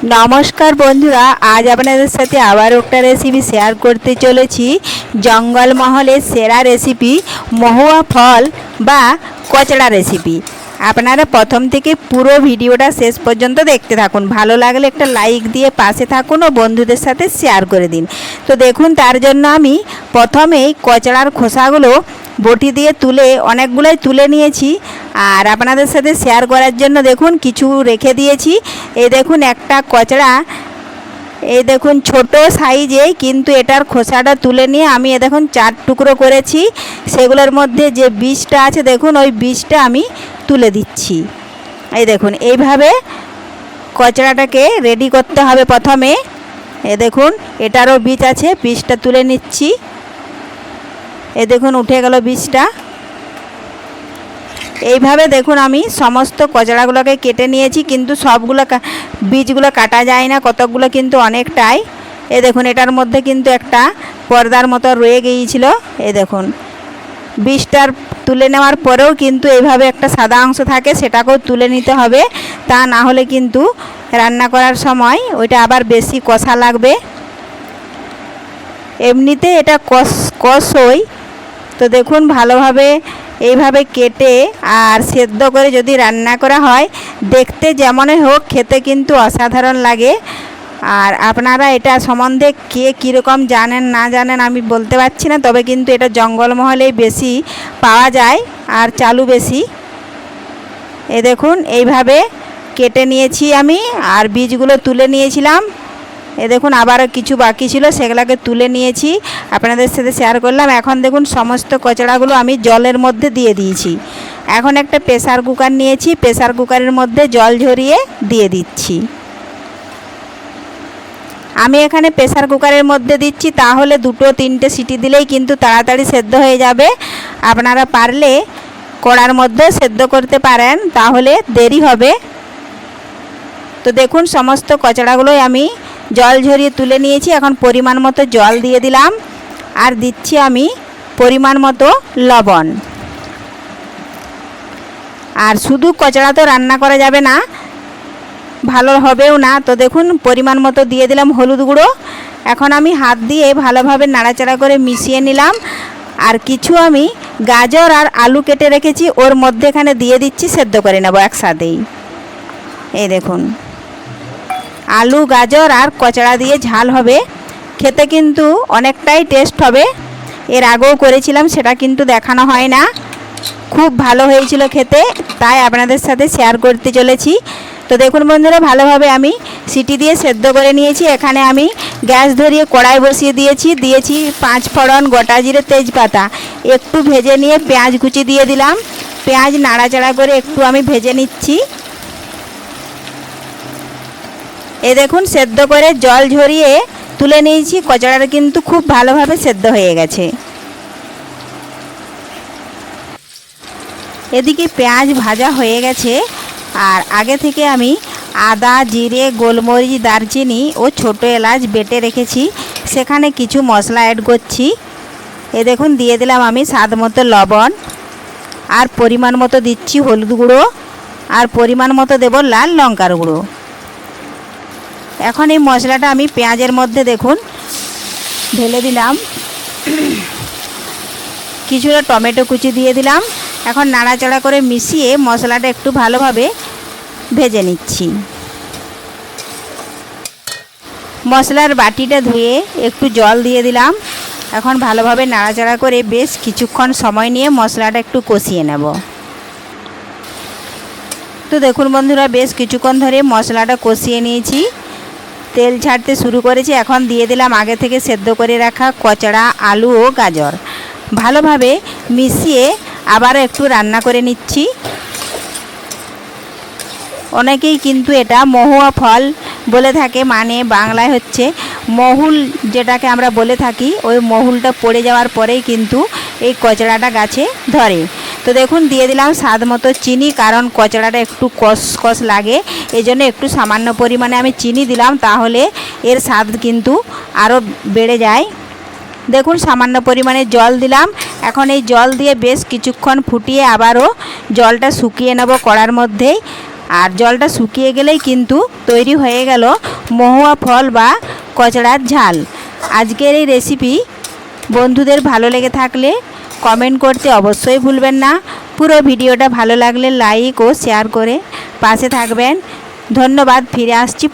নমস্কার বন্ধুরা, আজ আপনাদের সাথে আবার একটা রেসিপি শেয়ার করতে চলেছি। জঙ্গলমহলের সেরা রেসিপি মহুয়া ফল বা কচড়া রেসিপি। আপনারা প্রথম থেকে পুরো ভিডিওটা শেষ পর্যন্ত দেখতে থাকুন। ভালো লাগলে একটা লাইক দিয়ে পাশে থাকুন ও বন্ধুদের সাথে শেয়ার করে দিন। তো দেখুন, তার জন্য আমি প্রথমেই কচড়ার খোসাগুলো বটি দিয়ে অনেকগুলোই তুলে নিয়েছি। আর আপনাদের সাথে শেয়ার করার জন্য দেখুন কিছু রেখে দিয়েছি। এই দেখুন একটা কচড়া, এই দেখুন ছোট সাইজে, কিন্তু এটার খোসাটা তুলে নিয়ে আমি দেখুন 4 টুকরো করেছি। সেগুলোর মধ্যে যে বীজটা আছে দেখুন, ওই বীজটা আমি তুলে দিচ্ছি। এই দেখুন এইভাবে কচড়াটাকে রেডি করতে হবে। প্রথমে এই দেখুন এটারও বীজ আছে, বীজটা তুলে নিচ্ছি। এই দেখুন উঠে গেল বীজটা। এইভাবে দেখুন আমি সমস্ত কচড়াগুলোকে কেটে নিয়েছি, কিন্তু সবগুলো বীজগুলো কাটা যায় না, কতকগুলো কিন্তু অনেকটাই। এই দেখুন এটার মধ্যে কিন্তু একটা পর্দার মতো রয়ে গিয়েছিল। এই দেখুন বীজটার তুলে নেওয়ার পরেও কিন্তু এইভাবে একটা সাদা অংশ থাকে, সেটাকেও তুলে নিতে হবে। তা না হলে কিন্তু রান্না করার সময় ওইটা আবার বেশি কষা লাগবে। এমনিতে এটা কষই। তো দেখুন ভালোভাবে এইভাবে কেটে আর সেদ্ধ করে যদি রান্না করা হয়, দেখতে যেমনই হোক খেতে কিন্তু অসাধারণ লাগে। আর আপনারা এটা সম্বন্ধে কে কীরকম জানেন না জানেন আমি বলতে পারছি না, তবে কিন্তু এটা জঙ্গলমহলেই বেশি পাওয়া যায় আর চালু বেশি। এ দেখুন এইভাবে কেটে নিয়েছি আমি, আর বীজগুলো তুলে নিয়েছিলাম। এ দেখুন আবারও কিছু বাকি ছিল, সেগুলোকে তুলে নিয়েছি, আপনাদের সাথে শেয়ার করলাম। এখন দেখুন সমস্ত কচড়াগুলো আমি জলের মধ্যে দিয়ে দিয়েছি। এখন একটা প্রেসার কুকার নিয়েছি, প্রেসার কুকারের মধ্যে জল ঝরিয়ে দিয়ে দিচ্ছি। আমি এখানে প্রেসার কুকারের মধ্যে দিচ্ছি, তাহলে 2-3টে সিটি দিলেই কিন্তু তাড়াতাড়ি সেদ্ধ হয়ে যাবে। আপনারা পারলে কড়ার মধ্যে সেদ্ধ করতে পারেন, তাহলে দেরি হবে। তো দেখুন সমস্ত কচড়াগুলোই আমি জল ঝরিয়ে তুলে নিয়েছি। এখন পরিমাণ মতো জল দিয়ে দিলাম, আর দিচ্ছি আমি পরিমাণ মতো লবণ। আর শুধু কচড়া তো রান্না করা যাবে না, ভালো হবেও না। তো দেখুন পরিমাণ মতো দিয়ে দিলাম হলুদ গুঁড়ো। এখন আমি হাত দিয়ে ভালোভাবে নাড়াচাড়া করে মিশিয়ে নিলাম। আর কিছু আমি গাজর আর আলু কেটে রেখেছি, ওর মধ্যেখানে দিয়ে দিচ্ছি, সেদ্ধ করে নেব একসাথেই। এই দেখুন আলু গাজর আর কচড়া দিয়ে ঝাল হবে, খেতে কিন্তু অনেকটাই টেস্ট হবে। এর আগেও করেছিলাম, সেটা কিন্তু দেখানো হয় না। খুব ভালো হয়েছিল খেতে, তাই আপনাদের সাথে শেয়ার করতে চলেছি। তো দেখুন বন্ধুরা, ভালোভাবে আমি সিটি দিয়ে সেদ্ধ করে নিয়েছি। এখানে আমি গ্যাস ধরিয়ে কড়াই বসিয়ে দিয়েছি 5 ফোড়ন, গোটা জিরে, তেজপাতা। একটু ভেজে নিয়ে পেঁয়াজ কুচি দিয়ে দিলাম। পেঁয়াজ নাড়াচাড়া করে একটু আমি ভেজে নিচ্ছি। এই দেখুন সেদ্ধ করে জল ঝরিয়ে তুলে নিয়েছি। কচড়াটা কিন্তু খুব ভালোভাবে সেদ্ধ হয়ে গেছে। এদিকে পেঁয়াজ ভাজা হয়ে গেছে, আর আগে থেকে আমি আদা, জিরে, গোলমরিচ, দারচিনি ও ছোটো এলাচ বেটে রেখেছি, সেখানে কিছু মশলা অ্যাড করছি। এ দেখুন দিয়ে দিলাম আমি স্বাদ মতো লবণ, আর পরিমাণ মতো দিচ্ছি হলুদ গুঁড়ো, আর পরিমাণ মতো দেব লাল লঙ্কার গুঁড়ো। এখন এই মশলাটা আমি পেঁয়াজের মধ্যে দেখুন ঢেলে দিলাম। কিছুটা টমেটো কুচি দিয়ে দিলাম। এখন নাড়াচাড়া করে মিশিয়ে মশলাটা একটু ভালোভাবে ভেজে নিচ্ছি। মশলার বাটিটা ধুয়ে একটু জল দিয়ে দিলাম। এখন ভালোভাবে নাড়াচাড়া করে বেশ কিছুক্ষণ সময় নিয়ে মশলাটা একটু কষিয়ে নেব। তো দেখুন বন্ধুরা, বেশ কিছুক্ষণ ধরে মশলাটা কষিয়ে নিয়েছি, তেল ছাড়তে শুরু করেছি। এখন দিয়ে দিলাম আগে থেকে সেদ্ধ করে রাখা কচড়া, আলু ও গাজর। ভালোভাবে মিশিয়ে আবারও একটু রান্না করে নিচ্ছি। অনেকেই কিন্তু এটা মহুয়া ফল বলে থাকে, মানে বাংলায় হচ্ছে মহুল, যেটাকে আমরা বলে থাকি। ওই মহুলটা পড়ে যাওয়ার পরেই কিন্তু এই কচড়াটা গাছে ধরে। তো দেখুন দিয়ে দিলাম স্বাদ মতো চিনি, কারণ কচড়াটা একটু কষ লাগে, এই জন্য একটু সামান্য পরিমাণে আমি চিনি দিলাম, তাহলে এর স্বাদ কিন্তু আরও বেড়ে যায়। দেখুন সামান্য পরিমাণে জল দিলাম। এখন এই জল দিয়ে বেশ কিছুক্ষণ ফুটিয়ে আবারও জলটা শুকিয়ে নেব কড়ার মধ্যেই। আর জলটা শুকিয়ে গেলেই কিন্তু তৈরি হয়ে গেল মহুয়া ফল বা কচড়ার ঝাল। আজকের এই রেসিপি বন্ধুদের ভালো লেগে থাকলে কমেন্ট করতে অবশ্যই ভুলবেন না। পুরো ভিডিওটা ভালো লাগলে লাইক ও শেয়ার করে পাশে থাকবেন। ধন্যবাদ। ফিরে আসছি